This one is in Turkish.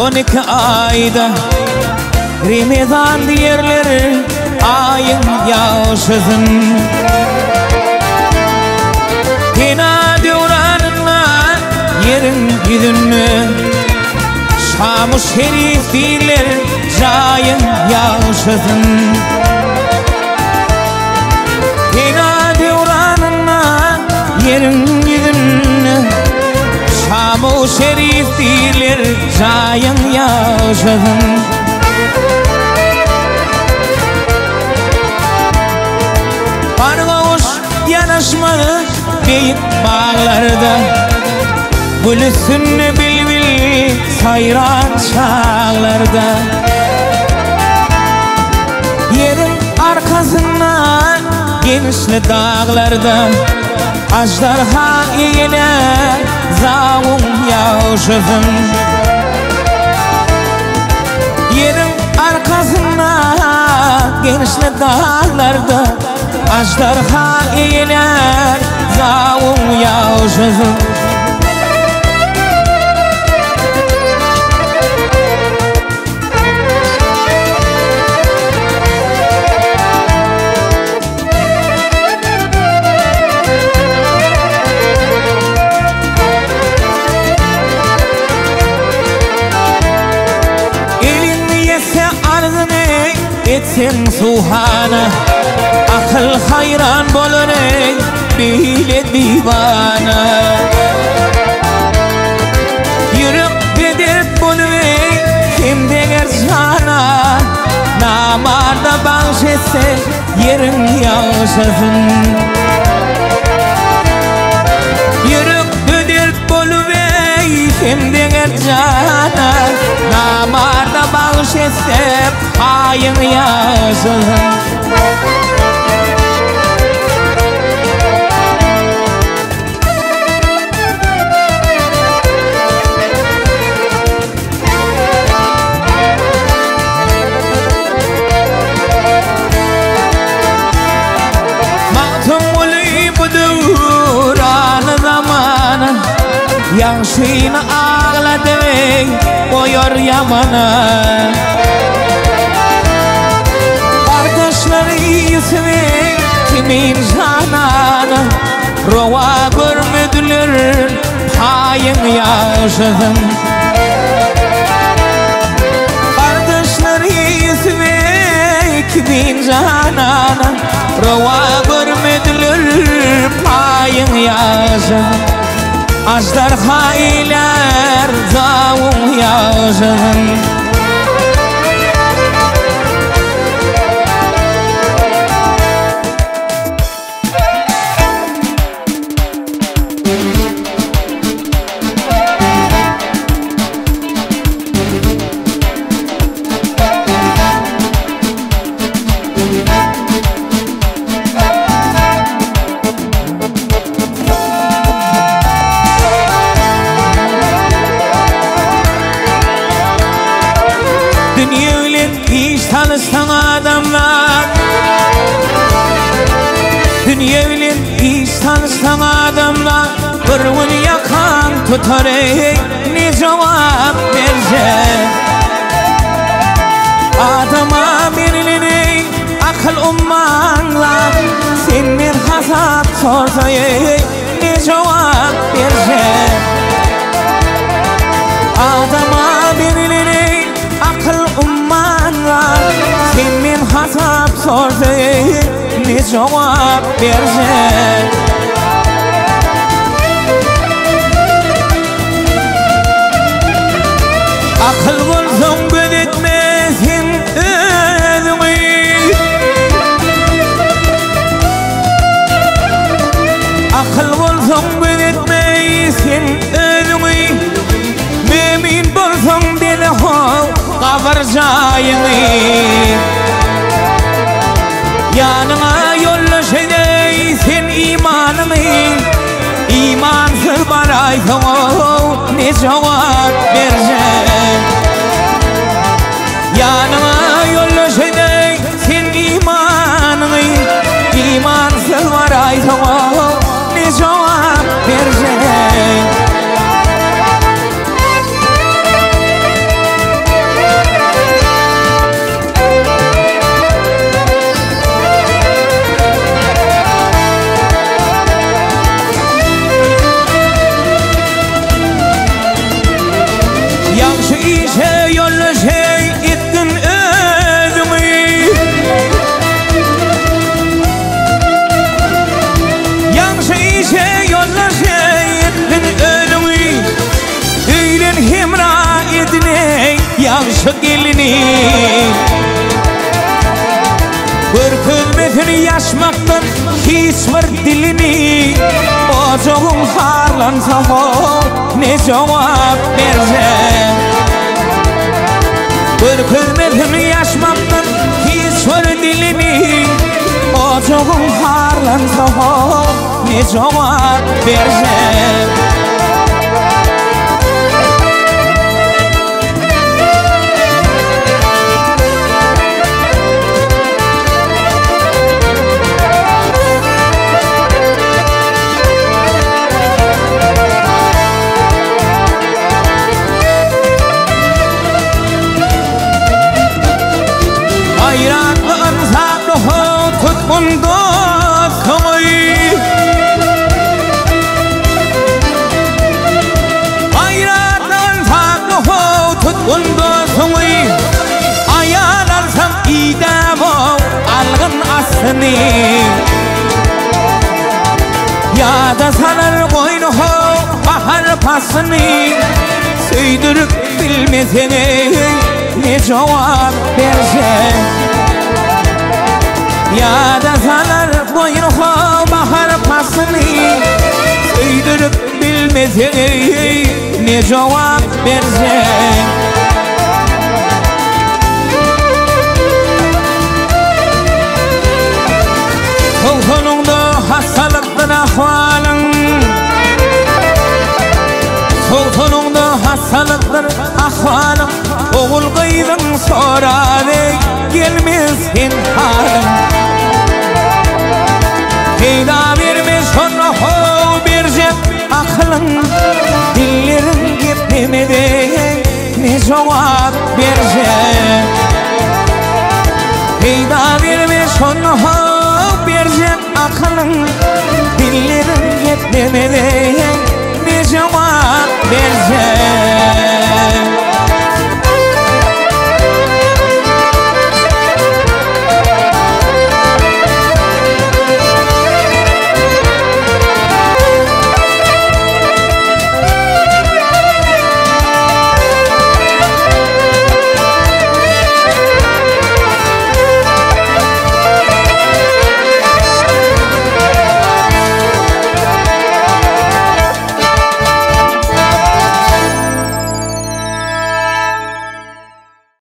12 ayda Ramazan diyerler ayın yaşasın Hina duranına yerin gidinme Şam-ı Şerif diller cayın yaşasın Hina duranına yerin gidinme Şam-ı Şerif diller cayın yaşasın Pargavuş yanaşmalı büyük bağlarda Gülüsün bilbil sayran çağlarda Yerin arkasından genişli dağlarda Ajdarha ile zavun yaşasın Yerin arkasından genişli dağlarda Ajdarha ile zavun yaşasın Etsin suhana Akıl hayran bolone Bile divana Yürük bedir bolve Kim deger sana Namarda bağışetse Yerin yaşasın Yürük bedir bolve Kim deger sana Namarda bağışetse Ayın yaşasın Maktım uli budur anı zamanı Yaşını ağladı koyur yamana Kardeşleri ismi kimin canana Rova görmediler payın yaşasın Kardeşleri ismi kimin canana Rova görmediler payın yaşasın Ajdarha iler zavun yaşasın Tanıştan adamlar Dünya bilen hiç tanıştan adamlar Bir gün yakan tutar ne cevap verecek Adama verilen akıl ummanla Sen bir hasat sorsa ne cevap verecek Adama verilen akıl ummanla Sen bir hasap sorsa ne cevap verecek Akıl bulsun gözetmesin özünü Akıl bulsun gözetmesin özünü Mümin bulsun deli hol kavuracağını Yanına yollaşacaksın imanını İmansız baraysa ne cevap verecek Yanına yollaşacaksın imanını İmansız baraysa ne cevap verecek şey yolla şeyin ölümü Öğlen hemra edine Yavşı gelini Bir kılmetini yaşmaktan hiç var dilini Ocuğum harlansa ne cevap vereceğim Bir kılmetini yaşmaktan hiç var dilini Ocuğum harlansa ne cevap vereceğim Ya da sanar boynu bahar pasını Söydürüp bilmesene ne cevap vereceğim Ya da sanar boynu bahar pasını Söydürüp bilmesene ne cevap vereceğim Sonunda hastalıktan ahvalın Sonunda hastalıktan ahvalın Oğul kıydın sonra de gelmesin halın Heyda verme sonra verecek aklın Dillerin gitmemede ne cevap verecek Heyda verme sonra verecek aklın Dillerin yetmemeli ne cevap verecek